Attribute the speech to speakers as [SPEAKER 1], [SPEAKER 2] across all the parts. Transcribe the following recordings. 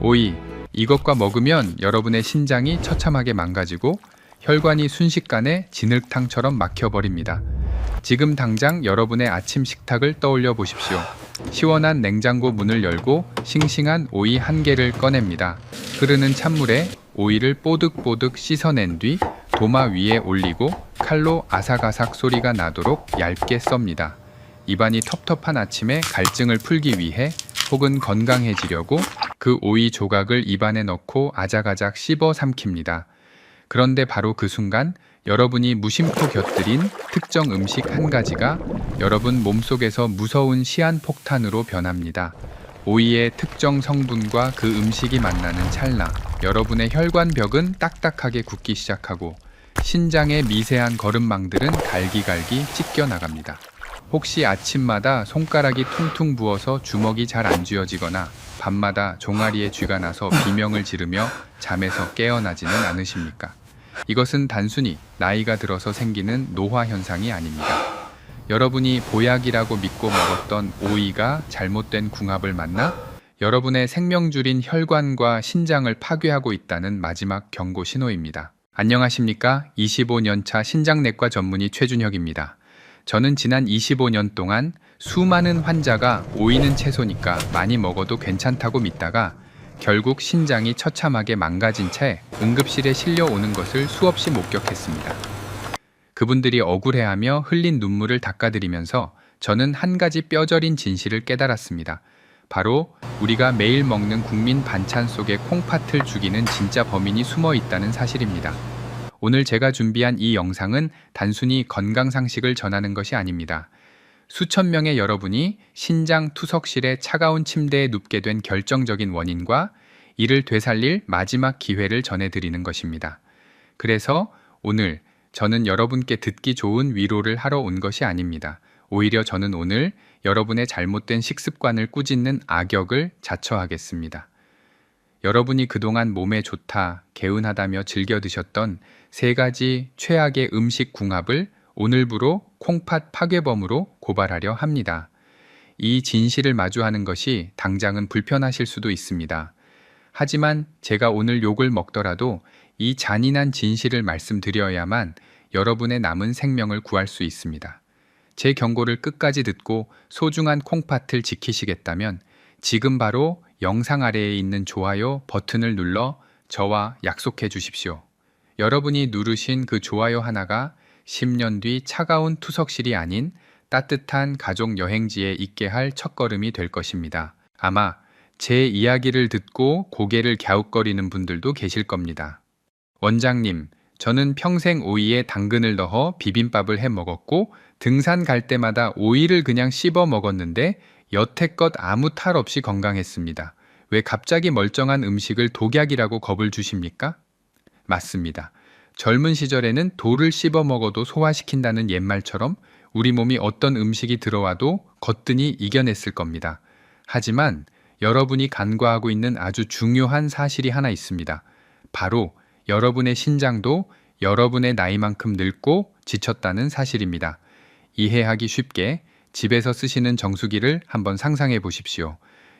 [SPEAKER 1] 오이, 이것과 먹으면 여러분의 신장이 처참하게 망가지고 혈관이 순식간에 진흙탕처럼 막혀버립니다. 지금 당장 여러분의 아침 식탁을 떠올려 보십시오. 시원한 냉장고 문을 열고 싱싱한 오이 한 개를 꺼냅니다. 흐르는 찬물에 오이를 뽀득뽀득 씻어낸 뒤 도마 위에 올리고 칼로 아삭아삭 소리가 나도록 얇게 썹니다. 입안이 텁텁한 아침에 갈증을 풀기 위해 혹은 건강해지려고 그 오이 조각을 입안에 넣고 아작아작 씹어 삼킵니다. 그런데 바로 그 순간 여러분이 무심코 곁들인 특정 음식 한 가지가 여러분 몸속에서 무서운 시한폭탄으로 변합니다. 오이의 특정 성분과 그 음식이 만나는 찰나 여러분의 혈관벽은 딱딱하게 굳기 시작하고 신장의 미세한 거름망들은 갈기갈기 찢겨 나갑니다. 혹시 아침마다 손가락이 퉁퉁 부어서 주먹이 잘 안 쥐어지거나 밤마다 종아리에 쥐가 나서 비명을 지르며 잠에서 깨어나지는 않으십니까? 이것은 단순히 나이가 들어서 생기는 노화 현상이 아닙니다. 여러분이 보약이라고 믿고 먹었던 오이가 잘못된 궁합을 만나 여러분의 생명줄인 혈관과 신장을 파괴하고 있다는 마지막 경고 신호입니다. 안녕하십니까? 25년차 신장내과 전문의 최준혁입니다. 저는 지난 25년 동안 수많은 환자가 오이는 채소니까 많이 먹어도 괜찮다고 믿다가 결국 신장이 처참하게 망가진 채 응급실에 실려오는 것을 수없이 목격했습니다. 그분들이 억울해하며 흘린 눈물을 닦아드리면서 저는 한 가지 뼈저린 진실을 깨달았습니다. 바로 우리가 매일 먹는 국민 반찬 속에 콩팥을 죽이는 진짜 범인이 숨어 있다는 사실입니다. 오늘 제가 준비한 이 영상은 단순히 건강상식을 전하는 것이 아닙니다. 수천 명의 여러분이 신장 투석실의 차가운 침대에 눕게 된 결정적인 원인과 이를 되살릴 마지막 기회를 전해드리는 것입니다. 그래서 오늘 저는 여러분께 듣기 좋은 위로를 하러 온 것이 아닙니다. 오히려 저는 오늘 여러분의 잘못된 식습관을 꾸짖는 악역을 자처하겠습니다. 여러분이 그동안 몸에 좋다, 개운하다며 즐겨 드셨던 세 가지 최악의 음식 궁합을 오늘부로 콩팥 파괴범으로 고발하려 합니다. 이 진실을 마주하는 것이 당장은 불편하실 수도 있습니다. 하지만 제가 오늘 욕을 먹더라도 이 잔인한 진실을 말씀드려야만 여러분의 남은 생명을 구할 수 있습니다. 제 경고를 끝까지 듣고 소중한 콩팥을 지키시겠다면 지금 바로 영상 아래에 있는 좋아요 버튼을 눌러 저와 약속해 주십시오. 여러분이 누르신 그 좋아요 하나가 10년 뒤 차가운 투석실이 아닌 따뜻한 가족 여행지에 있게 할 첫걸음이 될 것입니다. 아마 제 이야기를 듣고 고개를 갸웃거리는 분들도 계실 겁니다. 원장님, 저는 평생 오이에 당근을 넣어 비빔밥을 해 먹었고 등산 갈 때마다 오이를 그냥 씹어 먹었는데 여태껏 아무 탈 없이 건강했습니다. 왜 갑자기 멀쩡한 음식을 독약이라고 겁을 주십니까? 맞습니다. 젊은 시절에는 돌을 씹어 먹어도 소화시킨다는 옛말처럼 우리 몸이 어떤 음식이 들어와도 거뜬히 이겨냈을 겁니다. 하지만 여러분이 간과하고 있는 아주 중요한 사실이 하나 있습니다. 바로 여러분의 신장도 여러분의 나이만큼 늙고 지쳤다는 사실입니다. 이해하기 쉽게 집에서 쓰시는 정수기를 한번 상상해 보십시오.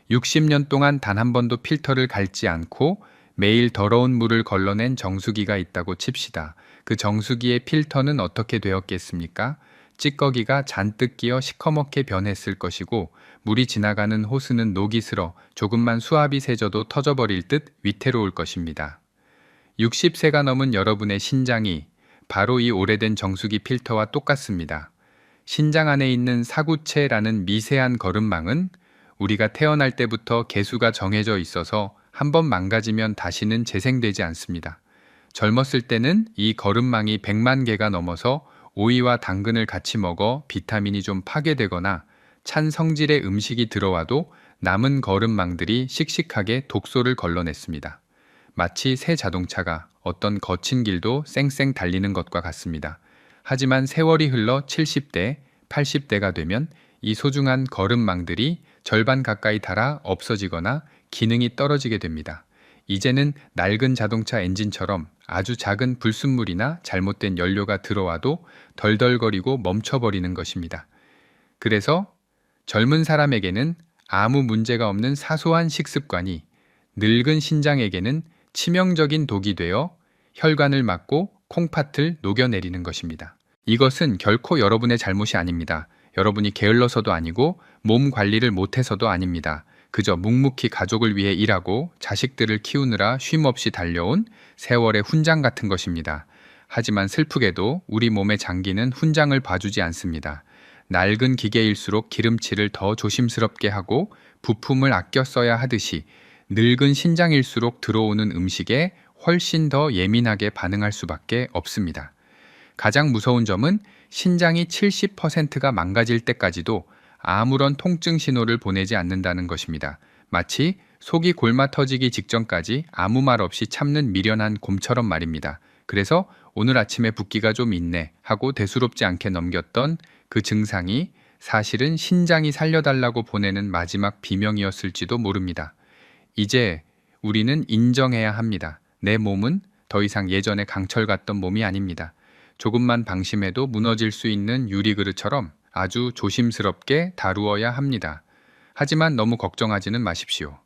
[SPEAKER 1] 60년 동안 단 한 번도 필터를 갈지 않고 매일 더러운 물을 걸러낸 정수기가 있다고 칩시다. 그 정수기의 필터는 어떻게 되었겠습니까? 찌꺼기가 잔뜩 끼어 시커멓게 변했을 것이고 물이 지나가는 호스는 녹이 슬어 조금만 수압이 세져도 터져버릴 듯 위태로울 것입니다. 60세가 넘은 여러분의 신장이 바로 이 오래된 정수기 필터와 똑같습니다. 신장 안에 있는 사구체라는 미세한 거름망은 우리가 태어날 때부터 개수가 정해져 있어서 한번 망가지면 다시는 재생되지 않습니다. 젊었을 때는 이 거름망이 100만 개가 넘어서 오이와 당근을 같이 먹어 비타민이 좀 파괴되거나 찬 성질의 음식이 들어와도 남은 거름망들이 씩씩하게 독소를 걸러냈습니다. 마치 새 자동차가 어떤 거친 길도 쌩쌩 달리는 것과 같습니다. 하지만 세월이 흘러 70대, 80대가 되면 이 소중한 거름망들이 절반 가까이 닳아 없어지거나 기능이 떨어지게 됩니다. 이제는 낡은 자동차 엔진처럼 아주 작은 불순물이나 잘못된 연료가 들어와도 덜덜거리고 멈춰버리는 것입니다. 그래서 젊은 사람에게는 아무 문제가 없는 사소한 식습관이 늙은 신장에게는 치명적인 독이 되어 혈관을 막고 콩팥을 녹여내리는 것입니다. 이것은 결코 여러분의 잘못이 아닙니다. 여러분이 게을러서도 아니고 몸 관리를 못해서도 아닙니다. 그저 묵묵히 가족을 위해 일하고 자식들을 키우느라 쉼없이 달려온 세월의 훈장 같은 것입니다. 하지만 슬프게도 우리 몸의 장기는 훈장을 봐주지 않습니다. 낡은 기계일수록 기름칠을 더 조심스럽게 하고 부품을 아껴 써야 하듯이 늙은 신장일수록 들어오는 음식에 훨씬 더 예민하게 반응할 수밖에 없습니다. 가장 무서운 점은 신장이 70%가 망가질 때까지도 아무런 통증 신호를 보내지 않는다는 것입니다. 마치 속이 골마 터지기 직전까지 아무 말 없이 참는 미련한 곰처럼 말입니다. 그래서 오늘 아침에 붓기가 좀 있네 하고 대수롭지 않게 넘겼던 그 증상이 사실은 신장이 살려달라고 보내는 마지막 비명이었을지도 모릅니다. 이제 우리는 인정해야 합니다. 내 몸은 더 이상 예전에 강철 같던 몸이 아닙니다. 조금만 방심해도 무너질 수 있는 유리그릇처럼 아주 조심스럽게 다루어야 합니다. 하지만 너무 걱정하지는 마십시오.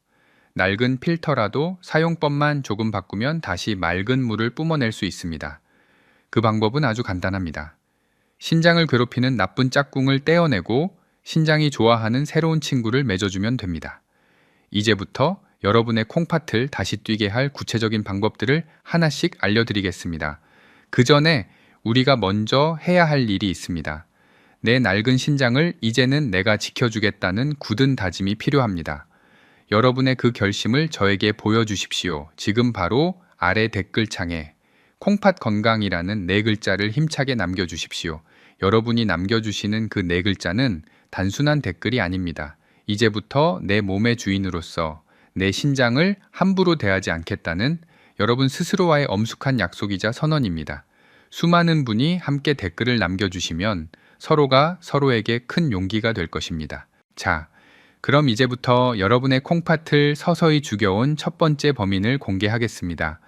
[SPEAKER 1] 낡은 필터라도 사용법만 조금 바꾸면 다시 맑은 물을 뿜어낼 수 있습니다. 그 방법은 아주 간단합니다. 신장을 괴롭히는 나쁜 짝꿍을 떼어내고 신장이 좋아하는 새로운 친구를 맺어주면 됩니다. 이제부터 여러분의 콩팥을 다시 뛰게 할 구체적인 방법들을 하나씩 알려드리겠습니다. 그 전에 우리가 먼저 해야 할 일이 있습니다. 내 낡은 신장을 이제는 내가 지켜주겠다는 굳은 다짐이 필요합니다. 여러분의 그 결심을 저에게 보여주십시오. 지금 바로 아래 댓글창에 콩팥 건강이라는 4글자를 힘차게 남겨주십시오. 여러분이 남겨주시는 그 4글자는 단순한 댓글이 아닙니다. 이제부터 내 몸의 주인으로서 내 신장을 함부로 대하지 않겠다는 여러분 스스로와의 엄숙한 약속이자 선언입니다. 수많은 분이 함께 댓글을 남겨주시면 서로가 서로에게 큰 용기가 될 것입니다. 자, 그럼 이제부터 여러분의 콩팥을 서서히 죽여온 첫 번째 범인을 공개하겠습니다.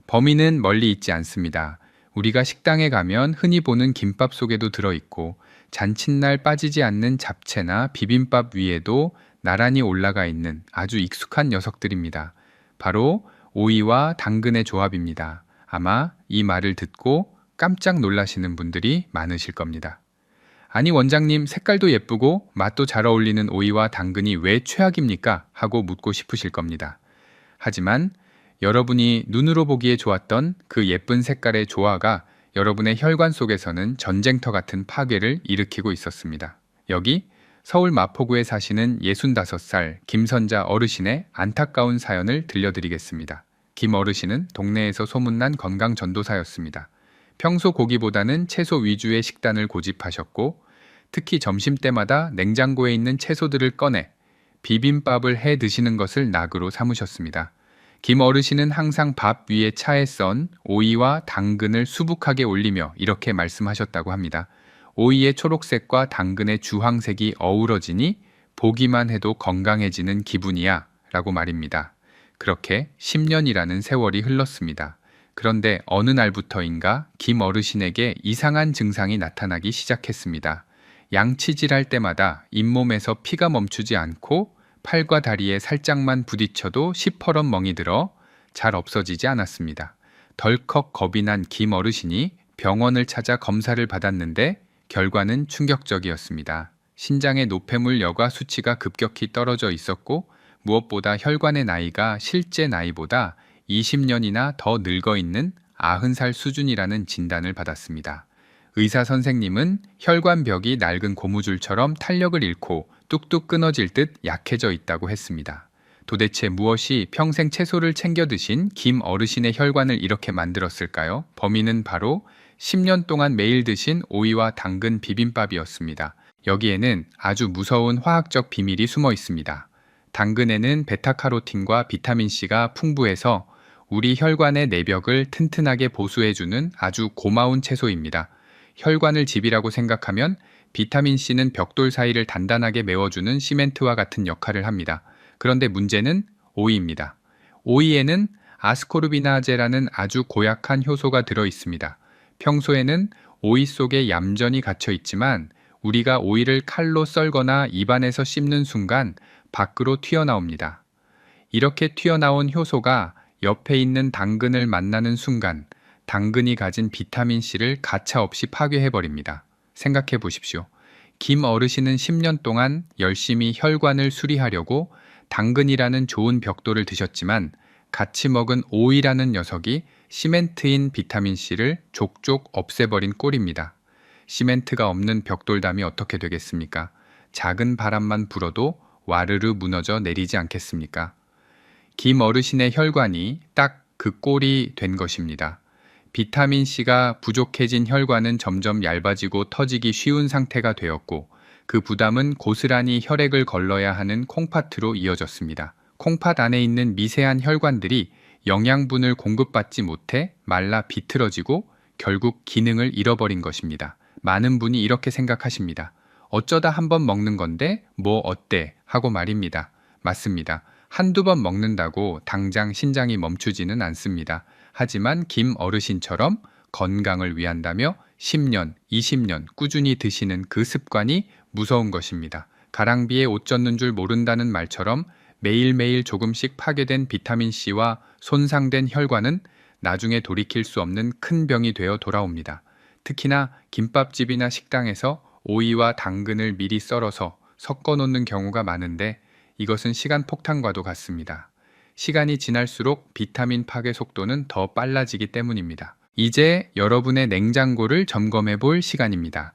[SPEAKER 1] 범인은 멀리 있지 않습니다. 우리가 식당에 가면 흔히 보는 김밥 속에도 들어있고 잔칫날 빠지지 않는 잡채나 비빔밥 위에도 나란히 올라가 있는 아주 익숙한 녀석들입니다. 바로 오이와 당근의 조합입니다. 아마 이 말을 듣고 깜짝 놀라시는 분들이 많으실 겁니다. 아니 원장님, 색깔도 예쁘고 맛도 잘 어울리는 오이와 당근이 왜 최악입니까? 하고 묻고 싶으실 겁니다. 하지만 여러분이 눈으로 보기에 좋았던 그 예쁜 색깔의 조화가 여러분의 혈관 속에서는 전쟁터 같은 파괴를 일으키고 있었습니다. 여기 서울 마포구에 사시는 65살 김선자 어르신의 안타까운 사연을 들려드리겠습니다. 김 어르신은 동네에서 소문난 건강 전도사였습니다. 평소 고기보다는 채소 위주의 식단을 고집하셨고 특히 점심때마다 냉장고에 있는 채소들을 꺼내 비빔밥을 해 드시는 것을 낙으로 삼으셨습니다. 김 어르신은 항상 밥 위에 차에 썬 오이와 당근을 수북하게 올리며 이렇게 말씀하셨다고 합니다. 오이의 초록색과 당근의 주황색이 어우러지니 보기만 해도 건강해지는 기분이야 라고 말입니다. 그렇게 10년이라는 세월이 흘렀습니다. 그런데 어느 날부터인가 김 어르신에게 이상한 증상이 나타나기 시작했습니다. 양치질할 때마다 잇몸에서 피가 멈추지 않고 팔과 다리에 살짝만 부딪혀도 시퍼런 멍이 들어 잘 없어지지 않았습니다. 덜컥 겁이 난 김 어르신이 병원을 찾아 검사를 받았는데 결과는 충격적이었습니다. 신장의 노폐물 여과 수치가 급격히 떨어져 있었고 무엇보다 혈관의 나이가 실제 나이보다 20년이나 더 늙어 있는 90살 수준이라는 진단을 받았습니다. 의사 선생님은 혈관벽이 낡은 고무줄처럼 탄력을 잃고 뚝뚝 끊어질 듯 약해져 있다고 했습니다. 도대체 무엇이 평생 채소를 챙겨 드신 김 어르신의 혈관을 이렇게 만들었을까요? 범인은 바로 10년 동안 매일 드신 오이와 당근 비빔밥이었습니다. 여기에는 아주 무서운 화학적 비밀이 숨어 있습니다. 당근에는 베타카로틴과 비타민C가 풍부해서 우리 혈관의 내벽을 튼튼하게 보수해주는 아주 고마운 채소입니다. 혈관을 집이라고 생각하면 비타민C는 벽돌 사이를 단단하게 메워주는 시멘트와 같은 역할을 합니다. 그런데 문제는 오이입니다. 오이에는 아스코르비나제라는 아주 고약한 효소가 들어 있습니다. 평소에는 오이 속에 얌전히 갇혀 있지만 우리가 오이를 칼로 썰거나 입안에서 씹는 순간 밖으로 튀어나옵니다. 이렇게 튀어나온 효소가 옆에 있는 당근을 만나는 순간 당근이 가진 비타민C를 가차없이 파괴해버립니다. 생각해 보십시오. 김 어르신은 10년 동안 열심히 혈관을 수리하려고 당근이라는 좋은 벽돌을 드셨지만 같이 먹은 오이라는 녀석이 시멘트인 비타민C를 족족 없애버린 꼴입니다. 시멘트가 없는 벽돌담이 어떻게 되겠습니까? 작은 바람만 불어도 와르르 무너져 내리지 않겠습니까? 김 어르신의 혈관이 딱 그 꼴이 된 것입니다. 비타민C가 부족해진 혈관은 점점 얇아지고 터지기 쉬운 상태가 되었고 그 부담은 고스란히 혈액을 걸러야 하는 콩팥으로 이어졌습니다. 콩팥 안에 있는 미세한 혈관들이 영양분을 공급받지 못해 말라 비틀어지고 결국 기능을 잃어버린 것입니다. 많은 분이 이렇게 생각하십니다. 어쩌다 한번 먹는 건데 뭐 어때? 하고 말입니다. 맞습니다. 한두 번 먹는다고 당장 신장이 멈추지는 않습니다. 하지만 김 어르신처럼 건강을 위한다며 10년, 20년 꾸준히 드시는 그 습관이 무서운 것입니다. 가랑비에 옷 젖는 줄 모른다는 말처럼 매일매일 조금씩 파괴된 비타민C와 손상된 혈관은 나중에 돌이킬 수 없는 큰 병이 되어 돌아옵니다. 특히나 김밥집이나 식당에서 오이와 당근을 미리 썰어서 섞어 놓는 경우가 많은데 이것은 시간 폭탄과도 같습니다. 시간이 지날수록 비타민 파괴 속도는 더 빨라지기 때문입니다. 이제 여러분의 냉장고를 점검해 볼 시간입니다.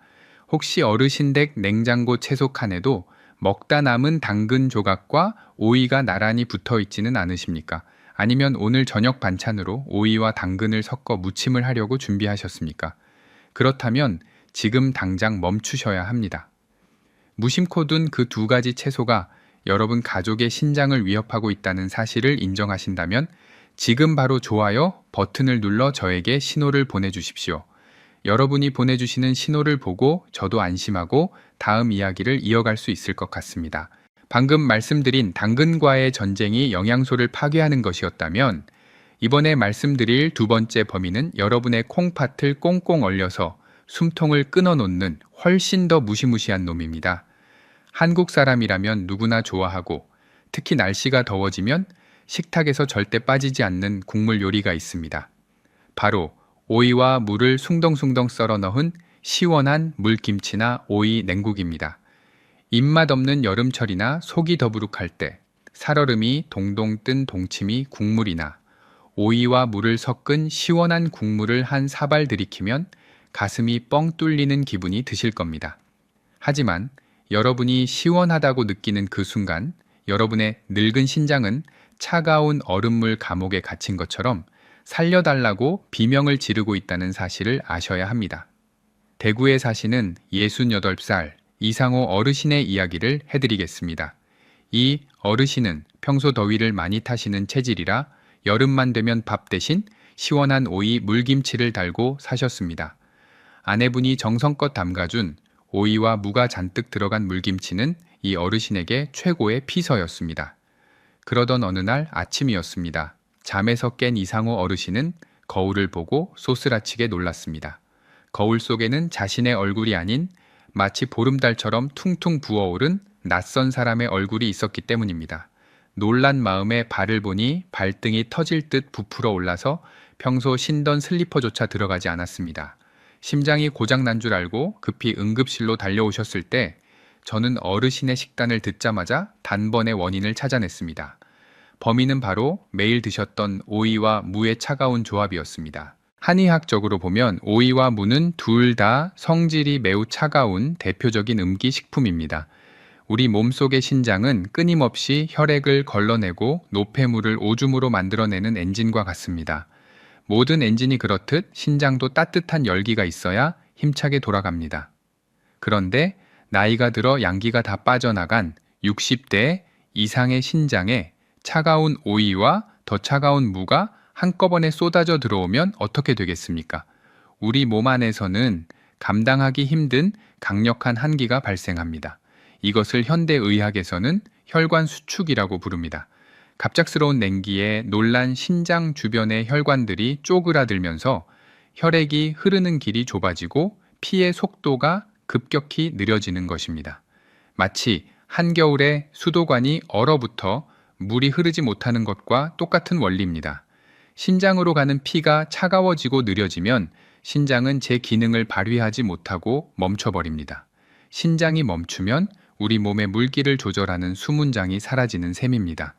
[SPEAKER 1] 혹시 어르신 댁 냉장고 채소 칸에도 먹다 남은 당근 조각과 오이가 나란히 붙어 있지는 않으십니까? 아니면 오늘 저녁 반찬으로 오이와 당근을 섞어 무침을 하려고 준비하셨습니까? 그렇다면 지금 당장 멈추셔야 합니다. 무심코 둔 그 두 가지 채소가 여러분 가족의 신장을 위협하고 있다는 사실을 인정하신다면 지금 바로 좋아요 버튼을 눌러 저에게 신호를 보내주십시오. 여러분이 보내주시는 신호를 보고 저도 안심하고 다음 이야기를 이어갈 수 있을 것 같습니다. 방금 말씀드린 당근과의 전쟁이 영양소를 파괴하는 것이었다면 이번에 말씀드릴 두 번째 범인은 여러분의 콩팥을 꽁꽁 얼려서 숨통을 끊어놓는 훨씬 더 무시무시한 놈입니다. 한국 사람이라면 누구나 좋아하고 특히 날씨가 더워지면 식탁에서 절대 빠지지 않는 국물 요리가 있습니다. 바로 오이와 물을 숭덩숭덩 썰어 넣은 시원한 물김치나 오이 냉국입니다. 입맛 없는 여름철이나 속이 더부룩할 때 살얼음이 동동 뜬 동치미 국물이나 오이와 물을 섞은 시원한 국물을 한 사발 들이키면 가슴이 뻥 뚫리는 기분이 드실 겁니다. 하지만 여러분이 시원하다고 느끼는 그 순간 여러분의 늙은 신장은 차가운 얼음물 감옥에 갇힌 것처럼 살려달라고 비명을 지르고 있다는 사실을 아셔야 합니다. 대구에 사시는 68살 이상호 어르신의 이야기를 해드리겠습니다. 이 어르신은 평소 더위를 많이 타시는 체질이라 여름만 되면 밥 대신 시원한 오이 물김치를 달고 사셨습니다. 아내분이 정성껏 담가준 오이와 무가 잔뜩 들어간 물김치는 이 어르신에게 최고의 피서였습니다. 그러던 어느 날 아침이었습니다. 잠에서 깬 이상호 어르신은 거울을 보고 소스라치게 놀랐습니다. 거울 속에는 자신의 얼굴이 아닌 마치 보름달처럼 퉁퉁 부어오른 낯선 사람의 얼굴이 있었기 때문입니다. 놀란 마음에 발을 보니 발등이 터질 듯 부풀어 올라서 평소 신던 슬리퍼조차 들어가지 않았습니다. 심장이 고장난 줄 알고 급히 응급실로 달려오셨을 때 저는 어르신의 식단을 듣자마자 단번에 원인을 찾아냈습니다. 범인은 바로 매일 드셨던 오이와 무의 차가운 조합이었습니다. 한의학적으로 보면 오이와 무는 둘 다 성질이 매우 차가운 대표적인 음기식품입니다. 우리 몸속의 신장은 끊임없이 혈액을 걸러내고 노폐물을 오줌으로 만들어내는 엔진과 같습니다. 모든 엔진이 그렇듯 신장도 따뜻한 열기가 있어야 힘차게 돌아갑니다. 그런데 나이가 들어 양기가 다 빠져나간 60대 이상의 신장에 차가운 오이와 더 차가운 무가 한꺼번에 쏟아져 들어오면 어떻게 되겠습니까? 우리 몸 안에서는 감당하기 힘든 강력한 한기가 발생합니다. 이것을 현대의학에서는 혈관 수축이라고 부릅니다. 갑작스러운 냉기에 놀란 신장 주변의 혈관들이 쪼그라들면서 혈액이 흐르는 길이 좁아지고 피의 속도가 급격히 느려지는 것입니다. 마치 한겨울에 수도관이 얼어붙어 물이 흐르지 못하는 것과 똑같은 원리입니다. 신장으로 가는 피가 차가워지고 느려지면 신장은 제 기능을 발휘하지 못하고 멈춰버립니다. 신장이 멈추면 우리 몸의 물기를 조절하는 수문장이 사라지는 셈입니다.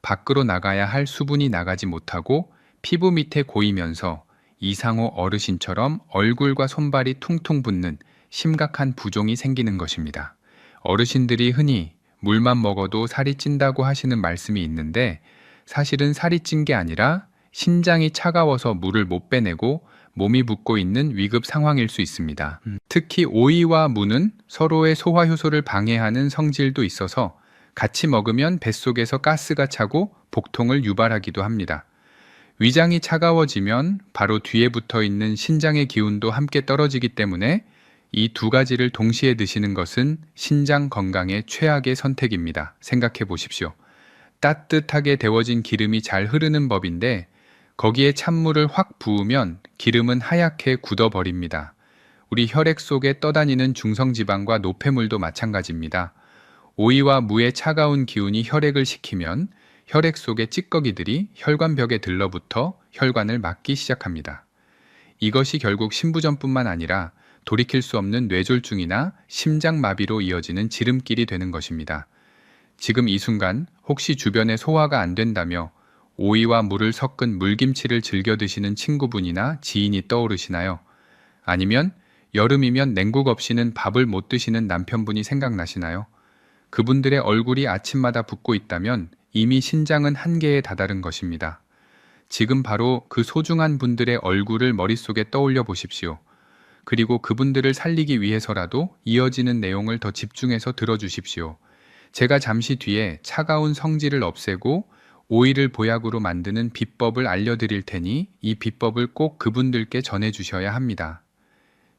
[SPEAKER 1] 밖으로 나가야 할 수분이 나가지 못하고 피부 밑에 고이면서 이상호 어르신처럼 얼굴과 손발이 퉁퉁 붓는 심각한 부종이 생기는 것입니다. 어르신들이 흔히 물만 먹어도 살이 찐다고 하시는 말씀이 있는데 사실은 살이 찐 게 아니라 신장이 차가워서 물을 못 빼내고 몸이 붓고 있는 위급 상황일 수 있습니다. 특히 오이와 무는 서로의 소화 효소를 방해하는 성질도 있어서 같이 먹으면 뱃속에서 가스가 차고 복통을 유발하기도 합니다. 위장이 차가워지면 바로 뒤에 붙어 있는 신장의 기운도 함께 떨어지기 때문에 이 두 가지를 동시에 드시는 것은 신장 건강의 최악의 선택입니다. 생각해 보십시오. 따뜻하게 데워진 기름이 잘 흐르는 법인데 거기에 찬물을 확 부으면 기름은 하얗게 굳어버립니다. 우리 혈액 속에 떠다니는 중성지방과 노폐물도 마찬가지입니다. 오이와 무의 차가운 기운이 혈액을 식히면 혈액 속의 찌꺼기들이 혈관벽에 들러붙어 혈관을 막기 시작합니다. 이것이 결국 신부전뿐만 아니라 돌이킬 수 없는 뇌졸중이나 심장마비로 이어지는 지름길이 되는 것입니다. 지금 이 순간 혹시 주변에 소화가 안 된다며 오이와 물을 섞은 물김치를 즐겨 드시는 친구분이나 지인이 떠오르시나요? 아니면 여름이면 냉국 없이는 밥을 못 드시는 남편분이 생각나시나요? 그분들의 얼굴이 아침마다 붓고 있다면 이미 신장은 한계에 다다른 것입니다. 지금 바로 그 소중한 분들의 얼굴을 머릿속에 떠올려 보십시오. 그리고 그분들을 살리기 위해서라도 이어지는 내용을 더 집중해서 들어주십시오. 제가 잠시 뒤에 차가운 성질을 없애고 오이를 보약으로 만드는 비법을 알려드릴 테니 이 비법을 꼭 그분들께 전해주셔야 합니다.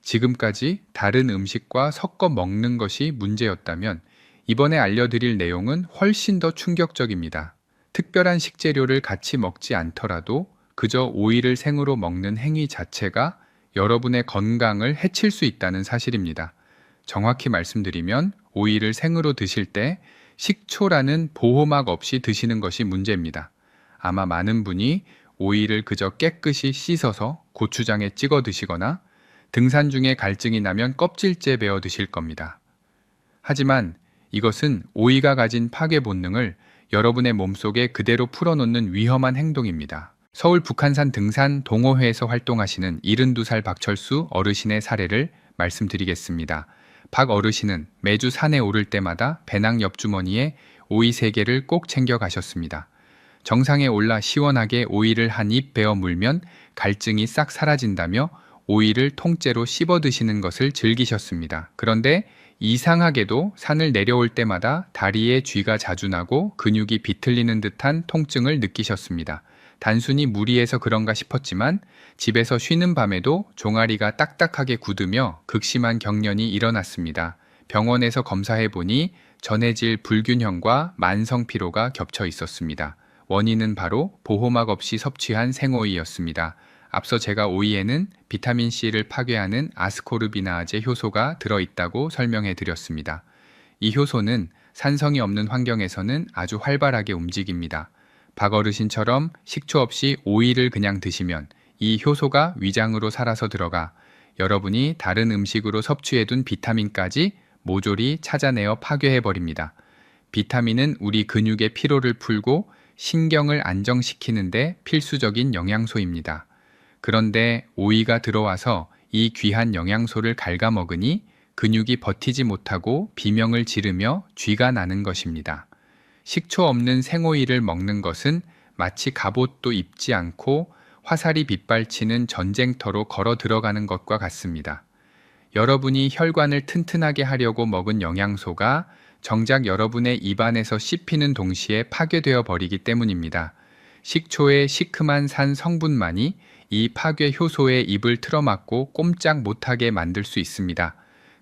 [SPEAKER 1] 지금까지 다른 음식과 섞어 먹는 것이 문제였다면 이번에 알려드릴 내용은 훨씬 더 충격적입니다. 특별한 식재료를 같이 먹지 않더라도 그저 오이를 생으로 먹는 행위 자체가 여러분의 건강을 해칠 수 있다는 사실입니다. 정확히 말씀드리면 오이를 생으로 드실 때 식초라는 보호막 없이 드시는 것이 문제입니다. 아마 많은 분이 오이를 그저 깨끗이 씻어서 고추장에 찍어 드시거나 등산 중에 갈증이 나면 껍질째 베어 드실 겁니다. 하지만 이것은 오이가 가진 파괴 본능을 여러분의 몸속에 그대로 풀어놓는 위험한 행동입니다. 서울 북한산 등산 동호회에서 활동하시는 72살 박철수 어르신의 사례를 말씀드리겠습니다. 박 어르신은 매주 산에 오를 때마다 배낭 옆주머니에 오이 3개를 꼭 챙겨 가셨습니다. 정상에 올라 시원하게 오이를 한 입 베어 물면 갈증이 싹 사라진다며 오이를 통째로 씹어 드시는 것을 즐기셨습니다. 그런데 이상하게도 산을 내려올 때마다 다리에 쥐가 자주 나고 근육이 비틀리는 듯한 통증을 느끼셨습니다. 단순히 무리해서 그런가 싶었지만 집에서 쉬는 밤에도 종아리가 딱딱하게 굳으며 극심한 경련이 일어났습니다. 병원에서 검사해보니 전해질 불균형과 만성 피로가 겹쳐 있었습니다. 원인은 바로 보호막 없이 섭취한 생오이였습니다. 앞서 제가 오이에는 비타민C를 파괴하는 아스코르비나아제 효소가 들어있다고 설명해 드렸습니다. 이 효소는 산성이 없는 환경에서는 아주 활발하게 움직입니다. 박 어르신처럼 식초 없이 오이를 그냥 드시면 이 효소가 위장으로 살아서 들어가 여러분이 다른 음식으로 섭취해둔 비타민까지 모조리 찾아내어 파괴해버립니다. 비타민은 우리 근육의 피로를 풀고 신경을 안정시키는데 필수적인 영양소입니다. 그런데 오이가 들어와서 이 귀한 영양소를 갉아먹으니 근육이 버티지 못하고 비명을 지르며 쥐가 나는 것입니다. 식초 없는 생오이를 먹는 것은 마치 갑옷도 입지 않고 화살이 빗발치는 전쟁터로 걸어 들어가는 것과 같습니다. 여러분이 혈관을 튼튼하게 하려고 먹은 영양소가 정작 여러분의 입안에서 씹히는 동시에 파괴되어 버리기 때문입니다. 식초의 시큼한 산 성분만이 이 파괴 효소의 입을 틀어막고 꼼짝 못하게 만들 수 있습니다.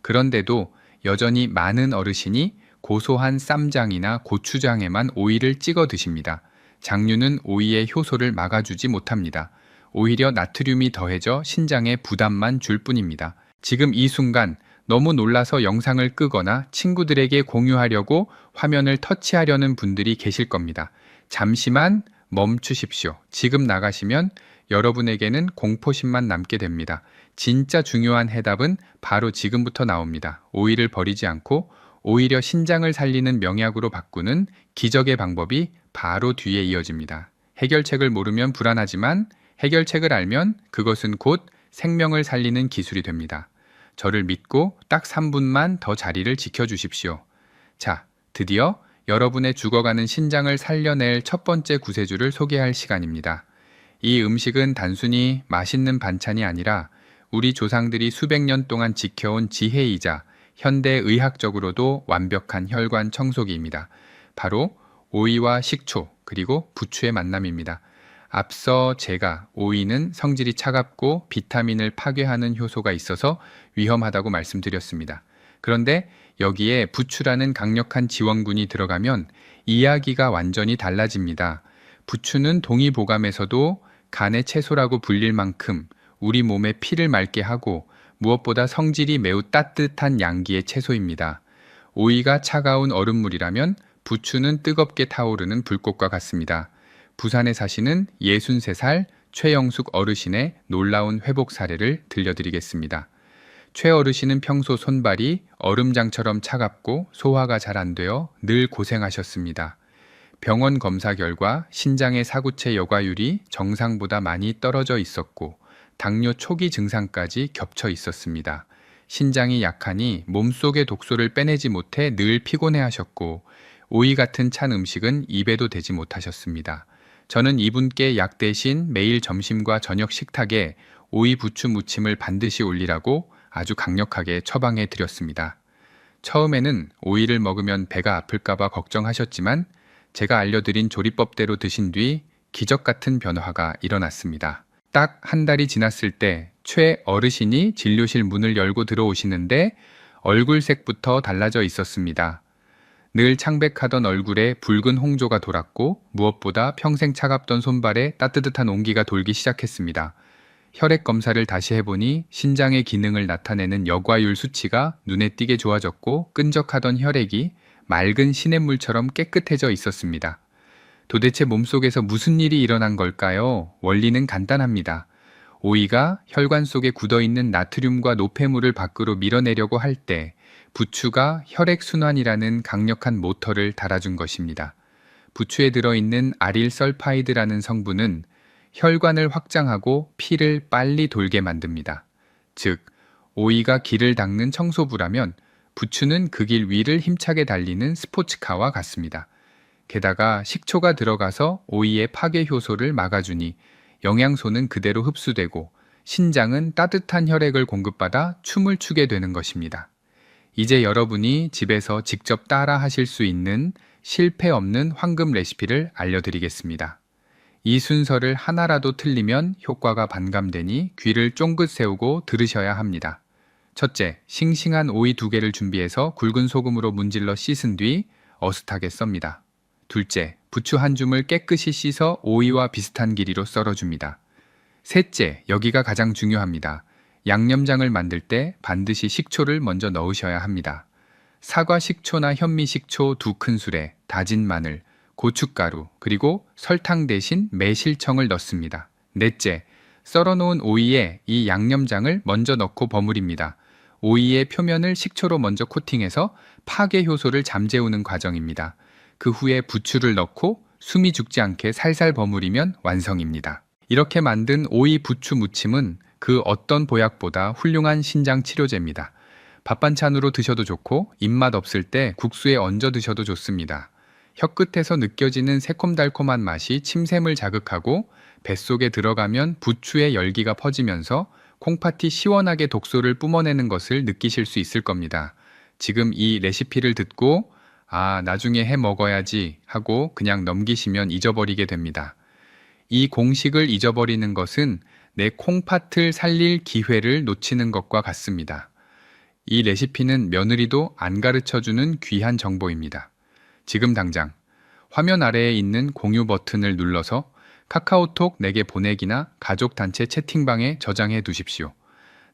[SPEAKER 1] 그런데도 여전히 많은 어르신이 고소한 쌈장이나 고추장에만 오이를 찍어 드십니다. 장류는 오이의 효소를 막아주지 못합니다. 오히려 나트륨이 더해져 신장에 부담만 줄 뿐입니다. 지금 이 순간 너무 놀라서 영상을 끄거나 친구들에게 공유하려고 화면을 터치하려는 분들이 계실 겁니다. 잠시만 멈추십시오. 지금 나가시면 여러분에게는 공포심만 남게 됩니다. 진짜 중요한 해답은 바로 지금부터 나옵니다. 오이를 버리지 않고 오히려 신장을 살리는 명약으로 바꾸는 기적의 방법이 바로 뒤에 이어집니다. 해결책을 모르면 불안하지만 해결책을 알면 그것은 곧 생명을 살리는 기술이 됩니다. 저를 믿고 딱 3분만 더 자리를 지켜주십시오. 자, 드디어 여러분의 죽어가는 신장을 살려낼 첫 번째 구세주를 소개할 시간입니다. 이 음식은 단순히 맛있는 반찬이 아니라 우리 조상들이 수백 년 동안 지켜온 지혜이자 현대 의학적으로도 완벽한 혈관 청소기입니다. 바로 오이와 식초 그리고 부추의 만남입니다. 앞서 제가 오이는 성질이 차갑고 비타민을 파괴하는 효소가 있어서 위험하다고 말씀드렸습니다. 그런데 여기에 부추라는 강력한 지원군이 들어가면 이야기가 완전히 달라집니다. 부추는 동의보감에서도 간의 채소라고 불릴 만큼 우리 몸의 피를 맑게 하고 무엇보다 성질이 매우 따뜻한 양기의 채소입니다. 오이가 차가운 얼음물이라면 부추는 뜨겁게 타오르는 불꽃과 같습니다. 부산에 사시는 63살 최영숙 어르신의 놀라운 회복 사례를 들려드리겠습니다. 최 어르신은 평소 손발이 얼음장처럼 차갑고 소화가 잘 안 되어 늘 고생하셨습니다. 병원 검사 결과 신장의 사구체 여과율이 정상보다 많이 떨어져 있었고 당뇨 초기 증상까지 겹쳐 있었습니다. 신장이 약하니 몸속의 독소를 빼내지 못해 늘 피곤해하셨고 오이 같은 찬 음식은 입에도 대지 못하셨습니다. 저는 이분께 약 대신 매일 점심과 저녁 식탁에 오이 부추 무침을 반드시 올리라고 아주 강력하게 처방해 드렸습니다. 처음에는 오이를 먹으면 배가 아플까봐 걱정하셨지만 제가 알려드린 조리법대로 드신 뒤 기적 같은 변화가 일어났습니다. 딱 한 달이 지났을 때 최 어르신이 진료실 문을 열고 들어오시는데 얼굴색부터 달라져 있었습니다. 늘 창백하던 얼굴에 붉은 홍조가 돌았고 무엇보다 평생 차갑던 손발에 따뜻한 온기가 돌기 시작했습니다. 혈액 검사를 다시 해보니 신장의 기능을 나타내는 여과율 수치가 눈에 띄게 좋아졌고 끈적하던 혈액이 맑은 시냇물처럼 깨끗해져 있었습니다. 도대체 몸속에서 무슨 일이 일어난 걸까요? 원리는 간단합니다. 오이가 혈관 속에 굳어있는 나트륨과 노폐물을 밖으로 밀어내려고 할 때 부추가 혈액순환이라는 강력한 모터를 달아준 것입니다. 부추에 들어있는 아릴설파이드라는 성분은 혈관을 확장하고 피를 빨리 돌게 만듭니다. 즉, 오이가 길을 닦는 청소부라면 부추는 그 길 위를 힘차게 달리는 스포츠카와 같습니다. 게다가 식초가 들어가서 오이의 파괴 효소를 막아주니 영양소는 그대로 흡수되고 신장은 따뜻한 혈액을 공급받아 춤을 추게 되는 것입니다. 이제 여러분이 집에서 직접 따라 하실 수 있는 실패 없는 황금 레시피를 알려드리겠습니다. 이 순서를 하나라도 틀리면 효과가 반감되니 귀를 쫑긋 세우고 들으셔야 합니다. 첫째, 싱싱한 오이 2개를 준비해서 굵은 소금으로 문질러 씻은 뒤 어슷하게 썹니다. 둘째, 부추 한 줌을 깨끗이 씻어 오이와 비슷한 길이로 썰어줍니다. 셋째, 여기가 가장 중요합니다. 양념장을 만들 때 반드시 식초를 먼저 넣으셔야 합니다. 사과 식초나 현미 식초 2큰술에 다진 마늘, 고춧가루, 그리고 설탕 대신 매실청을 넣습니다. 넷째, 썰어놓은 오이에 이 양념장을 먼저 넣고 버무립니다. 오이의 표면을 식초로 먼저 코팅해서 파괴 효소를 잠재우는 과정입니다. 그 후에 부추를 넣고 숨이 죽지 않게 살살 버무리면 완성입니다. 이렇게 만든 오이 부추 무침은 그 어떤 보약보다 훌륭한 신장 치료제입니다. 밥 반찬으로 드셔도 좋고 입맛 없을 때 국수에 얹어 드셔도 좋습니다. 혀끝에서 느껴지는 새콤달콤한 맛이 침샘을 자극하고 뱃속에 들어가면 부추의 열기가 퍼지면서 콩팥이 시원하게 독소를 뿜어내는 것을 느끼실 수 있을 겁니다. 지금 이 레시피를 듣고 나중에 해 먹어야지 하고 그냥 넘기시면 잊어버리게 됩니다. 이 공식을 잊어버리는 것은 내 콩팥을 살릴 기회를 놓치는 것과 같습니다. 이 레시피는 며느리도 안 가르쳐주는 귀한 정보입니다. 지금 당장 화면 아래에 있는 공유 버튼을 눌러서 카카오톡 내게 보내기나 가족단체 채팅방에 저장해 두십시오.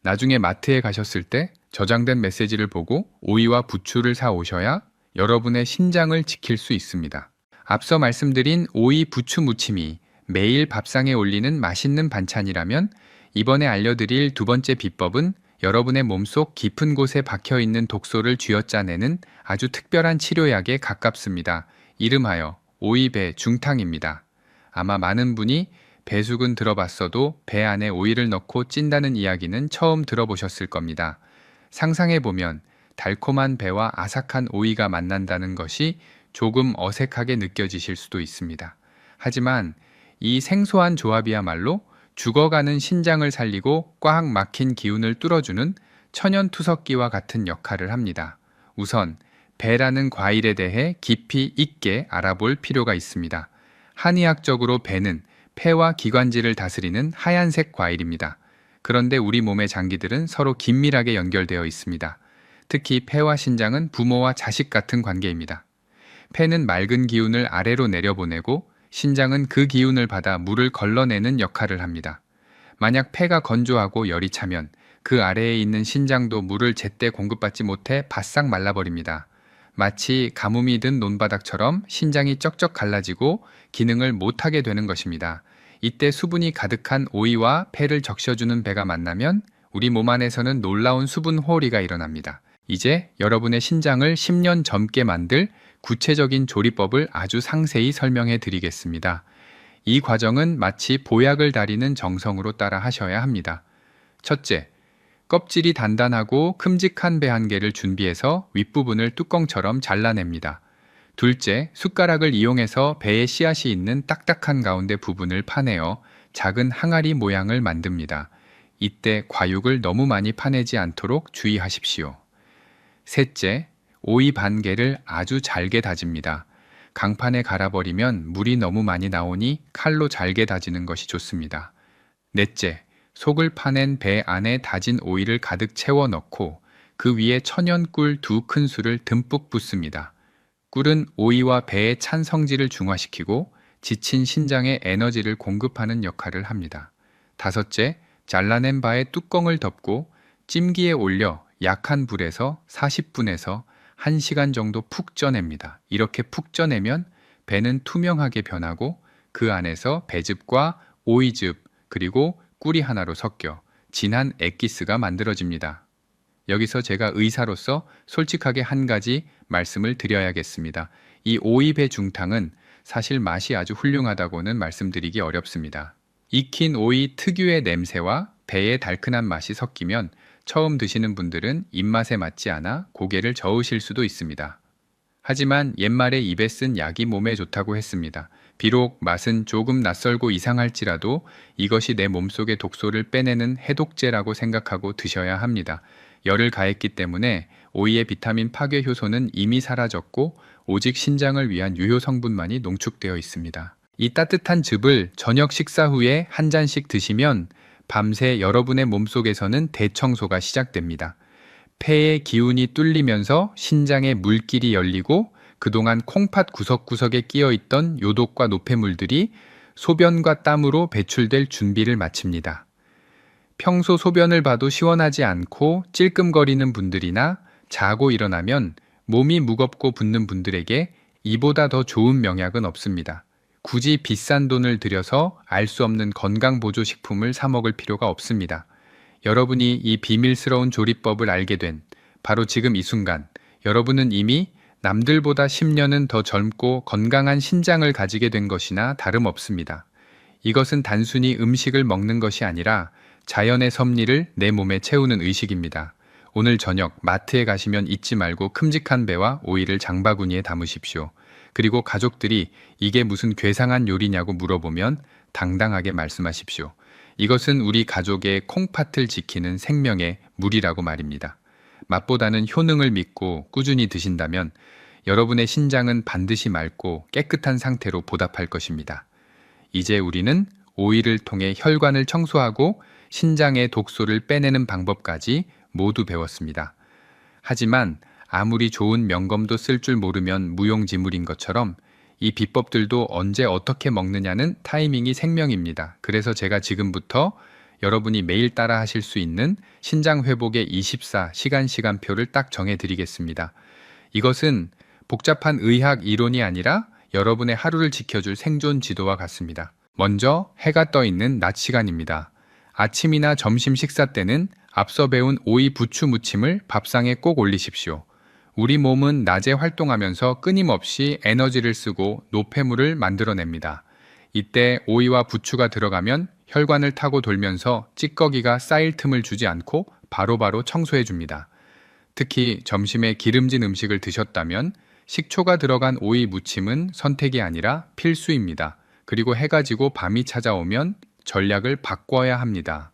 [SPEAKER 1] 나중에 마트에 가셨을 때 저장된 메시지를 보고 오이와 부추를 사 오셔야 여러분의 신장을 지킬 수 있습니다. 앞서 말씀드린 오이 부추 무침이 매일 밥상에 올리는 맛있는 반찬이라면 이번에 알려드릴 두 번째 비법은 여러분의 몸속 깊은 곳에 박혀있는 독소를 쥐어짜내는 아주 특별한 치료약에 가깝습니다. 이름하여 오이배 중탕입니다. 아마 많은 분이 배숙은 들어봤어도 배 안에 오이를 넣고 찐다는 이야기는 처음 들어보셨을 겁니다. 상상해보면 달콤한 배와 아삭한 오이가 만난다는 것이 조금 어색하게 느껴지실 수도 있습니다. 하지만 이 생소한 조합이야말로 죽어가는 신장을 살리고 꽉 막힌 기운을 뚫어주는 천연투석기와 같은 역할을 합니다. 우선 배라는 과일에 대해 깊이 있게 알아볼 필요가 있습니다. 한의학적으로 배는 폐와 기관지를 다스리는 하얀색 과일입니다. 그런데 우리 몸의 장기들은 서로 긴밀하게 연결되어 있습니다. 특히 폐와 신장은 부모와 자식 같은 관계입니다. 폐는 맑은 기운을 아래로 내려보내고 신장은 그 기운을 받아 물을 걸러내는 역할을 합니다. 만약 폐가 건조하고 열이 차면 그 아래에 있는 신장도 물을 제때 공급받지 못해 바싹 말라버립니다. 마치 가뭄이 든 논바닥처럼 신장이 쩍쩍 갈라지고 기능을 못하게 되는 것입니다. 이때 수분이 가득한 오이와 폐를 적셔주는 배가 만나면 우리 몸 안에서는 놀라운 수분 호리가 일어납니다. 이제 여러분의 신장을 10년 젊게 만들 구체적인 조리법을 아주 상세히 설명해 드리겠습니다. 이 과정은 마치 보약을 다리는 정성으로 따라 하셔야 합니다. 첫째, 껍질이 단단하고 큼직한 배 한 개를 준비해서 윗부분을 뚜껑처럼 잘라냅니다. 둘째, 숟가락을 이용해서 배에 씨앗이 있는 딱딱한 가운데 부분을 파내어 작은 항아리 모양을 만듭니다. 이때 과육을 너무 많이 파내지 않도록 주의하십시오. 셋째, 오이 반 개를 아주 잘게 다집니다. 강판에 갈아버리면 물이 너무 많이 나오니 칼로 잘게 다지는 것이 좋습니다. 넷째, 속을 파낸 배 안에 다진 오이를 가득 채워 넣고 그 위에 천연꿀 2큰술을 듬뿍 붓습니다. 꿀은 오이와 배의 찬 성질을 중화시키고 지친 신장에 에너지를 공급하는 역할을 합니다. 다섯째, 잘라낸 바에 뚜껑을 덮고 찜기에 올려 약한 불에서 40분에서 1시간 정도 푹 쪄냅니다. 이렇게 푹 쪄내면 배는 투명하게 변하고 그 안에서 배즙과 오이즙 그리고 꿀이 하나로 섞여 진한 액기스가 만들어집니다. 여기서 제가 의사로서 솔직하게 한 가지 말씀을 드려야겠습니다. 이 오이배 중탕은 사실 맛이 아주 훌륭하다고는 말씀드리기 어렵습니다. 익힌 오이 특유의 냄새와 배의 달큰한 맛이 섞이면 처음 드시는 분들은 입맛에 맞지 않아 고개를 저으실 수도 있습니다. 하지만 옛말에 입에 쓴 약이 몸에 좋다고 했습니다. 비록 맛은 조금 낯설고 이상할지라도 이것이 내 몸속의 독소를 빼내는 해독제라고 생각하고 드셔야 합니다. 열을 가했기 때문에 오이의 비타민 파괴 효소는 이미 사라졌고 오직 신장을 위한 유효 성분만이 농축되어 있습니다. 이 따뜻한 즙을 저녁 식사 후에 한 잔씩 드시면 밤새 여러분의 몸속에서는 대청소가 시작됩니다. 폐의 기운이 뚫리면서 신장의 물길이 열리고 그동안 콩팥 구석구석에 끼어있던 요독과 노폐물들이 소변과 땀으로 배출될 준비를 마칩니다. 평소 소변을 봐도 시원하지 않고 찔끔거리는 분들이나 자고 일어나면 몸이 무겁고 붓는 분들에게 이보다 더 좋은 명약은 없습니다. 굳이 비싼 돈을 들여서 알 수 없는 건강보조식품을 사 먹을 필요가 없습니다. 여러분이 이 비밀스러운 조리법을 알게 된 바로 지금 이 순간 여러분은 이미 남들보다 10년은 더 젊고 건강한 신장을 가지게 된 것이나 다름없습니다. 이것은 단순히 음식을 먹는 것이 아니라 자연의 섭리를 내 몸에 채우는 의식입니다. 오늘 저녁 마트에 가시면 잊지 말고 큼직한 배와 오이를 장바구니에 담으십시오. 그리고 가족들이 이게 무슨 괴상한 요리냐고 물어보면 당당하게 말씀하십시오. 이것은 우리 가족의 콩팥을 지키는 생명의 물이라고 말입니다. 맛보다는 효능을 믿고 꾸준히 드신다면 여러분의 신장은 반드시 맑고 깨끗한 상태로 보답할 것입니다. 이제 우리는 오이를 통해 혈관을 청소하고 신장의 독소를 빼내는 방법까지 모두 배웠습니다. 하지만 아무리 좋은 명검도 쓸 줄 모르면 무용지물인 것처럼 이 비법들도 언제 어떻게 먹느냐는 타이밍이 생명입니다. 그래서 제가 지금부터 여러분이 매일 따라 하실 수 있는 신장 회복의 24시간표를 딱 정해드리겠습니다. 이것은 복잡한 의학 이론이 아니라 여러분의 하루를 지켜줄 생존 지도와 같습니다. 먼저 해가 떠 있는 낮 시간입니다. 아침이나 점심 식사 때는 앞서 배운 오이 부추 무침을 밥상에 꼭 올리십시오. 우리 몸은 낮에 활동하면서 끊임없이 에너지를 쓰고 노폐물을 만들어냅니다. 이때 오이와 부추가 들어가면 혈관을 타고 돌면서 찌꺼기가 쌓일 틈을 주지 않고 바로바로 청소해 줍니다. 특히 점심에 기름진 음식을 드셨다면 식초가 들어간 오이 무침은 선택이 아니라 필수입니다. 그리고 해가 지고 밤이 찾아오면 전략을 바꿔야 합니다.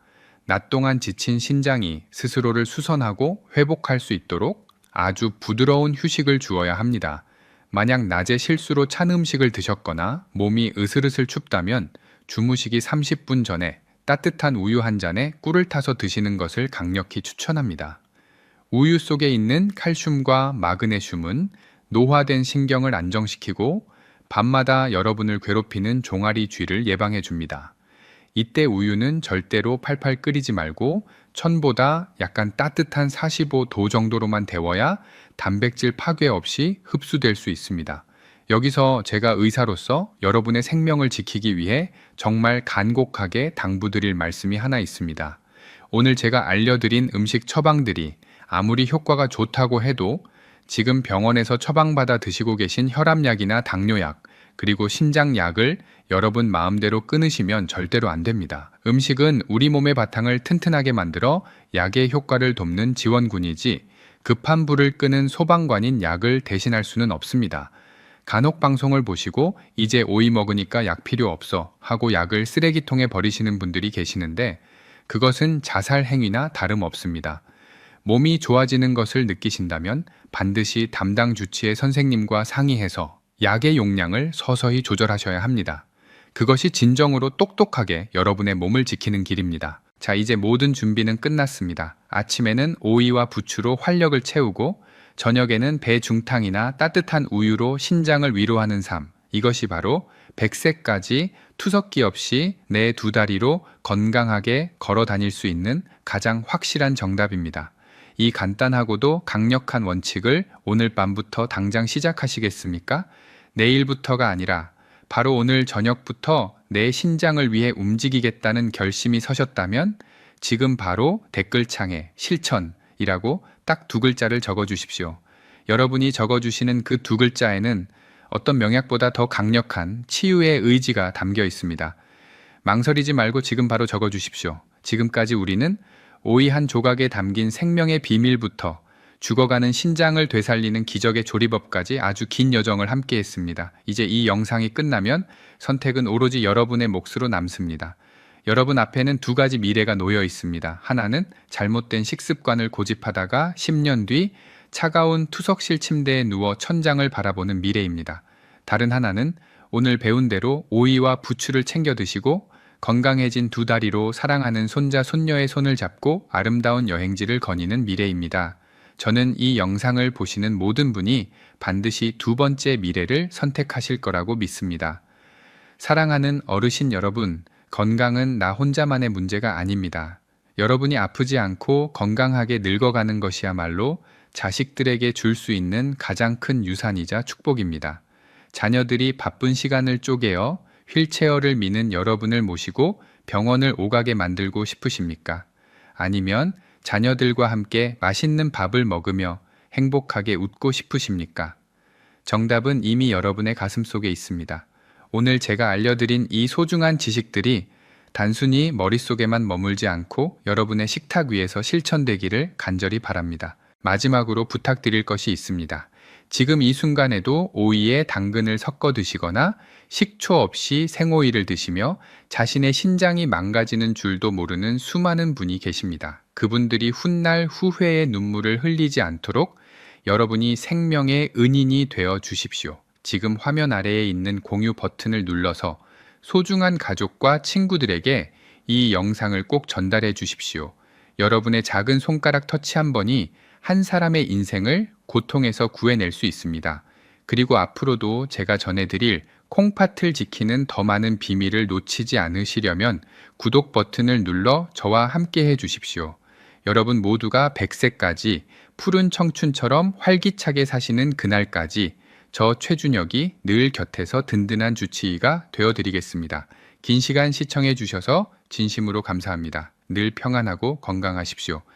[SPEAKER 1] 낮 동안 지친 신장이 스스로를 수선하고 회복할 수 있도록 아주 부드러운 휴식을 주어야 합니다. 만약 낮에 실수로 찬 음식을 드셨거나 몸이 으슬으슬 춥다면 주무시기 30분 전에 따뜻한 우유 한 잔에 꿀을 타서 드시는 것을 강력히 추천합니다. 우유 속에 있는 칼슘과 마그네슘은 노화된 신경을 안정시키고 밤마다 여러분을 괴롭히는 종아리 쥐를 예방해 줍니다. 이때 우유는 절대로 팔팔 끓이지 말고 천보다 약간 따뜻한 45도 정도로만 데워야 단백질 파괴 없이 흡수될 수 있습니다. 여기서 제가 의사로서 여러분의 생명을 지키기 위해 정말 간곡하게 당부드릴 말씀이 하나 있습니다. 오늘 제가 알려드린 음식 처방들이 아무리 효과가 좋다고 해도 지금 병원에서 처방받아 드시고 계신 혈압약이나 당뇨약, 그리고 신장약을 여러분 마음대로 끊으시면 절대로 안 됩니다. 음식은 우리 몸의 바탕을 튼튼하게 만들어 약의 효과를 돕는 지원군이지 급한 불을 끄는 소방관인 약을 대신할 수는 없습니다. 간혹 방송을 보시고 이제 오이 먹으니까 약 필요 없어 하고 약을 쓰레기통에 버리시는 분들이 계시는데 그것은 자살 행위나 다름없습니다. 몸이 좋아지는 것을 느끼신다면 반드시 담당 주치의 선생님과 상의해서 약의 용량을 서서히 조절하셔야 합니다. 그것이 진정으로 똑똑하게 여러분의 몸을 지키는 길입니다. 자, 이제 모든 준비는 끝났습니다. 아침에는 오이와 부추로 활력을 채우고 저녁에는 배중탕이나 따뜻한 우유로 신장을 위로하는 삶. 이것이 바로 100세까지 투석기 없이 내 두 다리로 건강하게 걸어 다닐 수 있는 가장 확실한 정답입니다. 이 간단하고도 강력한 원칙을 오늘 밤부터 당장 시작하시겠습니까? 내일부터가 아니라 바로 오늘 저녁부터 내 신장을 위해 움직이겠다는 결심이 서셨다면 지금 바로 댓글창에 실천이라고 딱 두 글자를 적어주십시오. 여러분이 적어주시는 그 두 글자에는 어떤 명약보다 더 강력한 치유의 의지가 담겨 있습니다. 망설이지 말고 지금 바로 적어주십시오. 지금까지 우리는 오이 한 조각에 담긴 생명의 비밀부터 죽어가는 신장을 되살리는 기적의 조리법까지 아주 긴 여정을 함께 했습니다. 이제 이 영상이 끝나면 선택은 오로지 여러분의 몫으로 남습니다. 여러분 앞에는 두 가지 미래가 놓여 있습니다. 하나는 잘못된 식습관을 고집하다가 10년 뒤 차가운 투석실 침대에 누워 천장을 바라보는 미래입니다. 다른 하나는 오늘 배운 대로 오이와 부추를 챙겨 드시고 건강해진 두 다리로 사랑하는 손자 손녀의 손을 잡고 아름다운 여행지를 거니는 미래입니다. 저는 이 영상을 보시는 모든 분이 반드시 두 번째 미래를 선택하실 거라고 믿습니다. 사랑하는 어르신 여러분, 건강은 나 혼자만의 문제가 아닙니다. 여러분이 아프지 않고 건강하게 늙어가는 것이야말로 자식들에게 줄 수 있는 가장 큰 유산이자 축복입니다. 자녀들이 바쁜 시간을 쪼개어 휠체어를 미는 여러분을 모시고 병원을 오가게 만들고 싶으십니까? 아니면 자녀들과 함께 맛있는 밥을 먹으며 행복하게 웃고 싶으십니까? 정답은 이미 여러분의 가슴속에 있습니다. 오늘 제가 알려드린 이 소중한 지식들이 단순히 머릿속에만 머물지 않고 여러분의 식탁 위에서 실천되기를 간절히 바랍니다. 마지막으로 부탁드릴 것이 있습니다. 지금 이 순간에도 오이에 당근을 섞어 드시거나 식초 없이 생오이를 드시며 자신의 신장이 망가지는 줄도 모르는 수많은 분이 계십니다. 그분들이 훗날 후회의 눈물을 흘리지 않도록 여러분이 생명의 은인이 되어 주십시오. 지금 화면 아래에 있는 공유 버튼을 눌러서 소중한 가족과 친구들에게 이 영상을 꼭 전달해 주십시오. 여러분의 작은 손가락 터치 한 번이 한 사람의 인생을 고통에서 구해낼 수 있습니다. 그리고 앞으로도 제가 전해드릴 콩팥을 지키는 더 많은 비밀을 놓치지 않으시려면 구독 버튼을 눌러 저와 함께 해 주십시오. 여러분 모두가 100세까지 푸른 청춘처럼 활기차게 사시는 그날까지 저 최준혁이 늘 곁에서 든든한 주치의가 되어드리겠습니다. 긴 시간 시청해 주셔서 진심으로 감사합니다. 늘 평안하고 건강하십시오.